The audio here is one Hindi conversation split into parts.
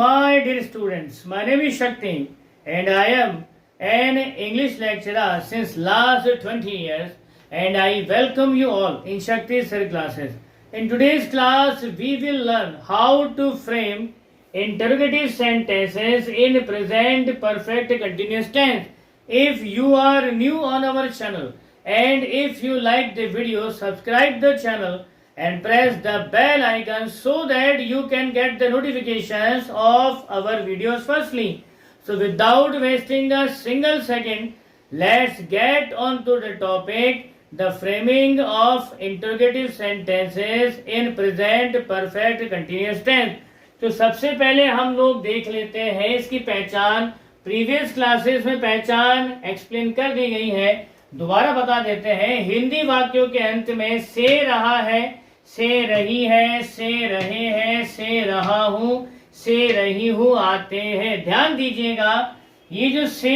my dear students, my name is Shakti and I am an English lecturer since last 20 years and I welcome you all in Shakti Sir classes. In today's class, we will learn how to frame interrogative sentences in present perfect continuous tense. If you are new on our channel and if you like the video, subscribe the channel and press the bell icon so that you can get the notifications of our videos firstly. So without wasting a single second, let's get on to the topic, the framing of interrogative sentences in present perfect continuous tense. तो सबसे पहले हम लोग देख लेते हैं इसकी पहचान। प्रीवियस क्लासेस में पहचान एक्सप्लेन कर दी गई है, दोबारा बता देते हैं। हिंदी वाक्यों के अंत में से रहा है, से रही है, से रहे हैं, से रहा हूं, से रही हूं आते हैं। ध्यान दीजिएगा, ये जो से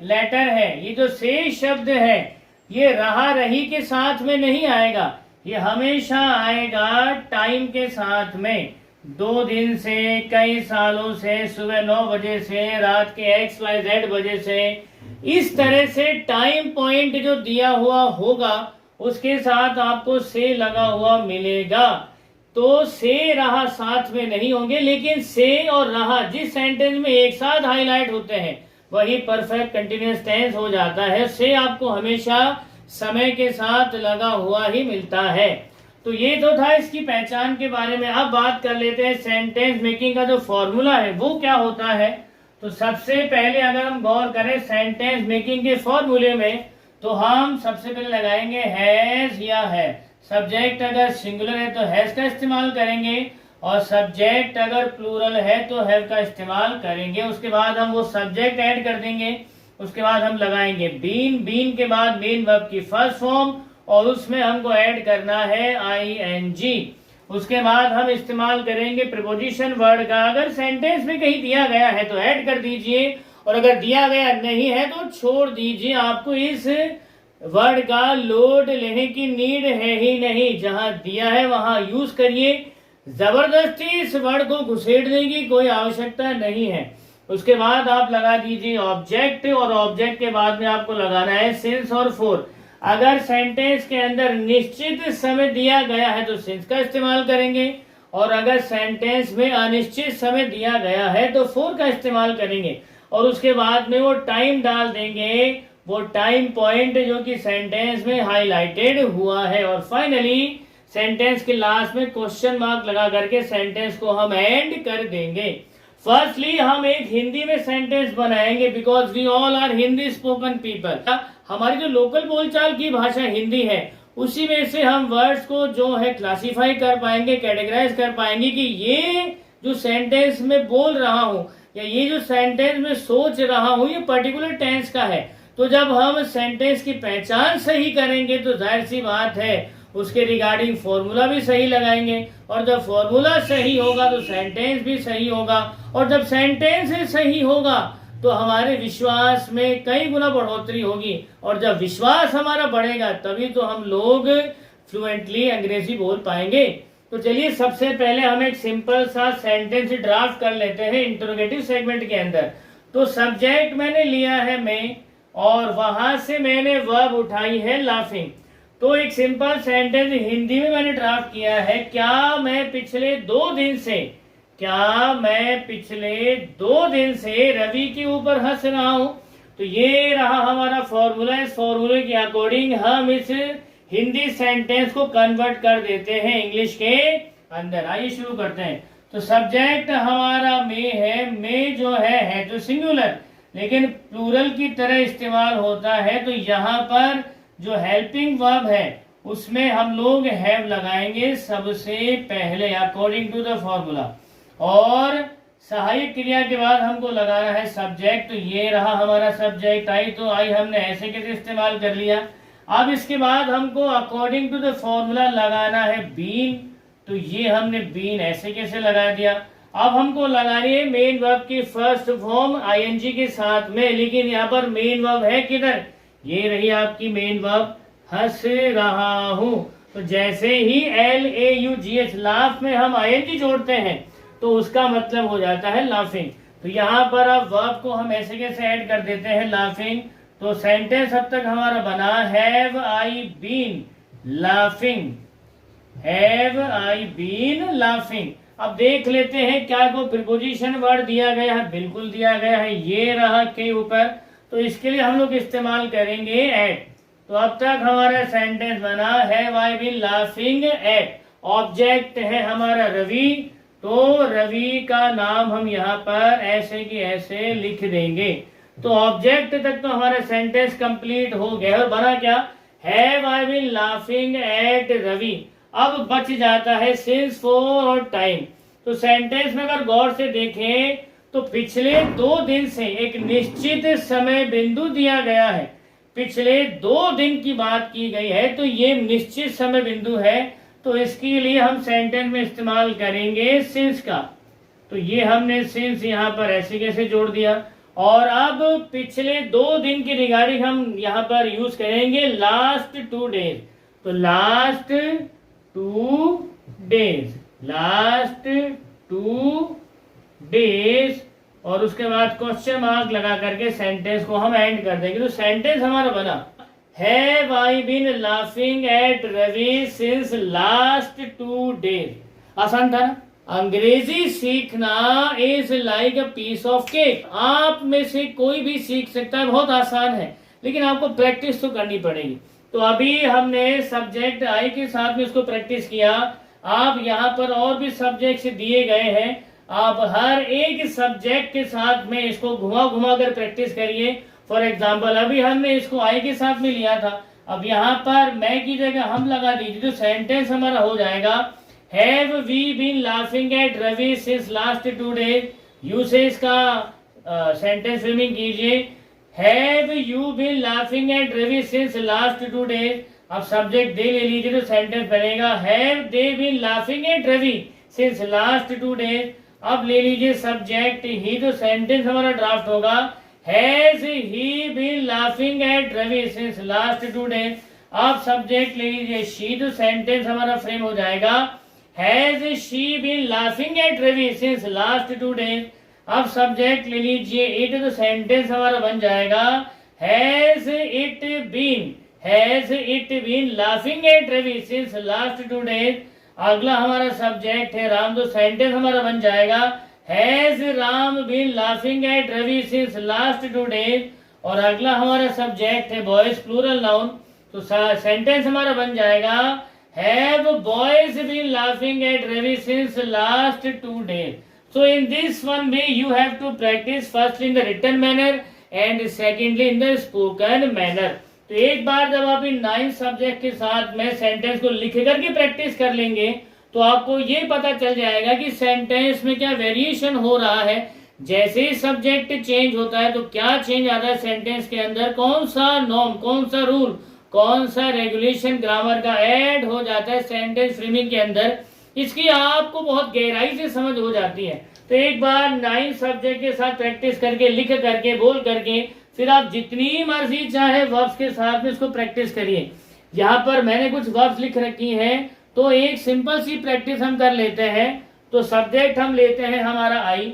लेटर है, ये जो से शब्द है, ये रहा रही के साथ में नहीं आएगा, ये हमेशा आएगा टाइम के साथ में। 2 दिन से, कई सालों से, सुबह 9 बजे से, रात के XYZ बजे से, इस तरह से टाइम पॉइंट जो दिया हुआ होगा उसके साथ आपको से लगा हुआ मिलेगा। तो से रहा साथ में नहीं होंगे, लेकिन से और रहा जिस सेंटेंस में एक साथ हाईलाइट होते हैं वही परफेक्ट कंटिन्यूअस टेंस हो जाता है। से आपको हमेशा समय के साथ लगा हुआ ही मिलता है। तो ये तो था इसकी पहचान के बारे में। अब बात कर लेते हैं सेंटेंस मेकिंग का जो फॉर्मूला है वो क्या होता है। तो सबसे पहले अगर हम गौर करें सेंटेंस मेकिंग के फॉर्मूले में, तो हम सबसे पहले लगाएंगे हैज या है। सब्जेक्ट अगर सिंगुलर है तो हैज का इस्तेमाल करेंगे और सब्जेक्ट अगर प्लूरल है तो हैव का इस्तेमाल करेंगे। उसके बाद हम वो सब्जेक्ट ऐड कर देंगे। उसके बाद हम लगाएंगे बीन। बीन के बाद मेन वर्ब की फर्स्ट फॉर्म और उसमें हमको ऐड करना है ING। उसके बाद हम इस्तेमाल करेंगे प्रीपोजिशन वर्ड का। अगर सेंटेंस में कहीं दिया गया है तो ऐड कर दीजिए और अगर दिया गया नहीं है तो छोड़ दीजिए। आपको इस वर्ड का लोड लेने की नीड है ही नहीं, जहां दिया है वहां यूज करिए। जबरदस्ती इस वर्ड को घुसेड़ने की कोई आवश्यकता नहीं है। उसके बाद आप लगा दीजिए ऑब्जेक्ट और ऑब्जेक्ट के बाद में आपको लगाना है सिंस और फॉर। अगर सेंटेंस के अंदर निश्चित समय दिया गया है तो सिंस का इस्तेमाल करेंगे और अगर सेंटेंस में अनिश्चित समय दिया गया है तो फॉर का इस्तेमाल करेंगे और उसके बाद में वो टाइम डाल देंगे, वो टाइम पॉइंट जो कि सेंटेंस में हाईलाइटेड हुआ है। और फाइनली सेंटेंस के लास्ट में क्वेश्चन मार्क लगा करके सेंटेंस को हम एंड कर देंगे। फर्स्टली हम एक हिंदी में सेंटेंस बनाएंगे because we all are Hindi spoken people. हमारी जो लोकल बोलचाल की भाषा हिंदी है उसी में से हम वर्ड्स को जो है क्लासिफाई कर पाएंगे, कैटेगराइज कर पाएंगे कि ये जो सेंटेंस में बोल रहा हूं या ये जो सेंटेंस में सोच रहा हूं ये पर्टिकुलर टेंस का है। तो जब हम सेंटेंस की पहचान सही करेंगे तो जाहिर सी बात है उसके रिगार्डिंग फॉर्मूला भी सही लगाएंगे और जब फॉर्मूला सही होगा तो सेंटेंस भी सही होगा और जब सेंटेंस सही होगा तो हमारे विश्वास में कई गुना बढ़ोतरी होगी और जब विश्वास हमारा बढ़ेगा तभी तो हम लोग फ्लुएंटली अंग्रेजी बोल पाएंगे। तो चलिए सबसे पहले हम एक सिंपल सा सेंटेंस ड्राफ्ट कर लेते हैं इंटरोगेटिव सेगमेंट के अंदर। तो सब्जेक्ट मैंने लिया है मैं और वहां से मैंने वर्ब उठाई है लाफिंग। तो एक सिंपल सेंटेंस हिंदी में मैंने ड्राफ्ट किया है, क्या मैं पिछले 2 दिन से, क्या मैं पिछले 2 दिन से रवि के ऊपर हंस रहा हूं। तो ये रहा हमारा फॉर्मूला। इस फॉर्मूले के अकॉर्डिंग हम इस हिंदी सेंटेंस को कन्वर्ट कर देते हैं इंग्लिश के अंदर। आइए शुरू करते हैं। तो सब्जेक्ट हमारा मे है। मे जो है तो सिंगुलर लेकिन प्लूरल की तरह इस्तेमाल होता है। तो यहाँ पर जो हेल्पिंग वर्ब है उसमें हम लोग हैव लगाएंगे सबसे पहले अकॉर्डिंग टू द फॉर्मूला और सहायक क्रिया के बाद हमको लगाना है सब्जेक्ट। तो ये रहा हमारा सब्जेक्ट। आई हमने ऐसे कैसे इस्तेमाल कर लिया। अब इसके बाद हमको अकॉर्डिंग टू द फॉर्मूला लगाना है बीन। तो ये हमने बीन ऐसे कैसे लगा दिया। अब हमको लगानी है मेन वर्ब की फर्स्ट फॉर्म ING के साथ में, लेकिन यहाँ पर मेन वर्ब है किधर, ये रही आपकी मेन वर्ब हंस रहा हूं। तो जैसे ही LAUGH लाफ में हम ING जोड़ते हैं तो उसका मतलब हो जाता है लाफिंग। तो यहाँ पर अब वर्ब को हम ऐसे कैसे ऐड कर देते हैं, लाफिंग। तो सेंटेंस अब तक हमारा बना have I been laughing, have I been laughing. अब देख लेते हैं क्या को प्रीपोजिशन वर्ड दिया गया है, बिल्कुल दिया गया है, ये रहा के ऊपर। तो इसके लिए हम लोग इस्तेमाल करेंगे एट। तो अब तक हमारा सेंटेंस बना have I been laughing at, object है हमारा रवि, तो रवि का नाम हम यहाँ पर ऐसे की ऐसे लिख देंगे। तो ऑब्जेक्ट तक तो हमारा सेंटेंस कंप्लीट हो गया और बना क्या, have I been laughing at Ravi. अब बच जाता है सिंस फॉर और टाइम। तो सेंटेंस में अगर गौर से देखें तो पिछले 2 दिन से एक निश्चित समय बिंदु दिया गया है, पिछले 2 दिन की बात की गई है, तो ये निश्चित समय बिंदु है। तो इसके लिए हम सेंटेंस में इस्तेमाल करेंगे सिंस का। तो ये हमने सिंस यहाँ पर ऐसे कैसे जोड़ दिया। और अब पिछले 2 दिन की रिगार्डिंग हम यहाँ पर यूज करेंगे लास्ट 2 डेज। तो लास्ट 2 डेज, लास्ट 2 डेज, और उसके बाद क्वेश्चन मार्क लगा करके सेंटेंस को हम एंड कर देंगे। तो सेंटेंस हमारा बना have I been laughing at Ravi since last 2 days. आसान था ना। अंग्रेजी सीखना is like a piece of cake. आप में से कोई भी सीख सकता है, बहुत आसान है, लेकिन आपको प्रैक्टिस तो करनी पड़ेगी। तो अभी हमने सब्जेक्ट आई के साथ में इसको प्रैक्टिस किया। आप यहाँ पर और भी सब्जेक्ट्स दिए गए हैं, आप हर एक सब्जेक्ट के साथ में इसको घुमा घुमा कर प्रैक्टिस करिए। फॉर एग्जाम्पल अभी हमने इसको आई के साथ में लिया था, अब यहाँ पर मैं की जगह हम लगा दीजिए, तो सेंटेंस हमारा हो जाएगा have we been laughing at Ravi since last 2 days. Usage का सेंटेंस फ्रेमिंग कीजिए, have you been laughing at Ravi since last 2 days. अब सब्जेक्ट दे ले लीजिए, तो सेंटेंस बनेगा have they been laughing at Ravi since last 2 days. अब ले लीजिए सब्जेक्ट ही, तो सेंटेंस हमारा ड्राफ्ट होगा has he been laughing at Ravi since last 2 days. अब सब्जेक्ट ले लीजिए शी, तो सेंटेंस हमारा फ्रेम हो जाएगा has she been laughing at Ravi since last 2 days. अब सब्जेक्ट ले लीजिए इट, तो सेंटेंस हमारा बन जाएगा has it been laughing at Ravi since last 2 days. अगला हमारा सब्जेक्ट है राम, तो सेंटेंस हमारा बन जाएगा has Ram been laughing at Ravi since last 2 days. और अगला हमारा सब्जेक्ट है बॉयज प्लूरल नाउन, तो सेंटेंस हमारा बन जाएगा have boys been laughing at Ravi since last 2 days. So in this one way you have to practice first in the written manner and secondly in the spoken manner. तो एक बार जब आप इन 9 सब्जेक्ट के साथ में सेंटेंस को लिख करके प्रैक्टिस कर लेंगे, तो आपको ये पता चल जाएगा कि सेंटेंस में क्या वेरिएशन हो रहा है। जैसे ही सब्जेक्ट चेंज होता है तो क्या चेंज आता है सेंटेंस के अंदर, कौन सा नॉर्म, कौन सा रूल, कौन सा रेगुलेशन ग्रामर का ऐड हो जाता है सेंटेंस फ्रेमिंग के अंदर, इसकी आपको बहुत गहराई से समझ हो जाती है। तो एक बार 9 सब्जेक्ट के साथ प्रैक्टिस करके, लिख करके, बोल करके, फिर आप जितनी मर्जी चाहे वर्ब्स के साथ में इसको प्रैक्टिस करिए। यहाँ पर मैंने कुछ वर्ब्स लिख रखी हैं, तो एक सिंपल सी प्रैक्टिस हम कर लेते हैं। तो सब्जेक्ट हम लेते हैं हमारा आई,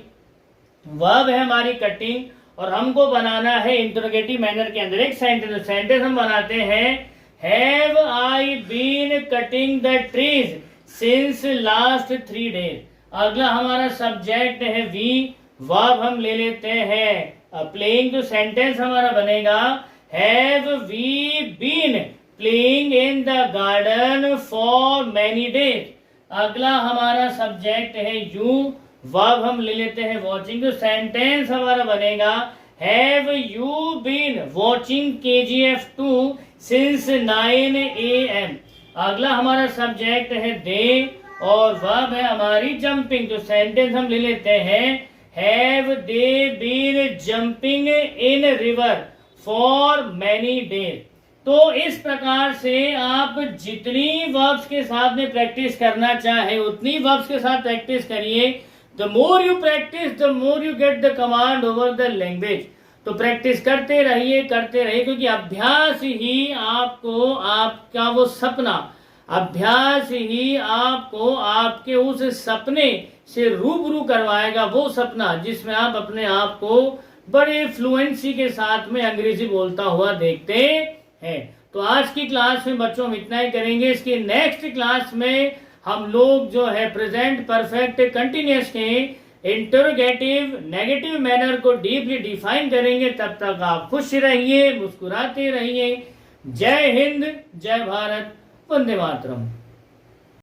वर्ब है हमारी कटिंग, और हमको बनाना है इंटरोगेटिव मैनर के अंदर एक सेंटेंस। सेंटेंस हम बनाते हैं have I been cutting the trees since last 3 days. अगला हमारा सब्जेक्ट है वी, वर्ब हम ले लेते हैं प्लेइंग, तो सेंटेंस हमारा बनेगा have we been playing in the garden for many days. अगला हमारा सब्जेक्ट है यू, वर्ब हम ले लेते हैं वॉचिंग, तो सेंटेंस हमारा बनेगा have you been watching KGF2 since 9 AM। अगला हमारा सब्जेक्ट है दे, और वर्ब है हमारी जंपिंग, तो सेंटेंस हम ले लेते हैं have they been jumping in river for many days. तो इस प्रकार से आप जितनी वर्ब्स के साथ में प्रैक्टिस करना चाहे उतनी वर्ब्स के साथ प्रैक्टिस करिए। The more you practice the more you get the command over the language. तो प्रैक्टिस करते रहिए, क्योंकि अभ्यास ही आपको आपका वो सपना, अभ्यास ही आपको आपके उस सपने से रूबरू करवाएगा, वो सपना जिसमें आप अपने आप को बड़े फ्लुएंसी के साथ में अंग्रेजी बोलता हुआ देखते हैं। तो आज की क्लास में बच्चों हम इतना ही करेंगे। इसकी नेक्स्ट क्लास में हम लोग जो है प्रेजेंट परफेक्ट कंटिन्यूअस के इंटरोगेटिव नेगेटिव मैनर को डीपली डिफाइन करेंगे। तब तक आप खुश रहिए, मुस्कुराते रहिए। जय हिंद, जय भारत, वंदे मातरम।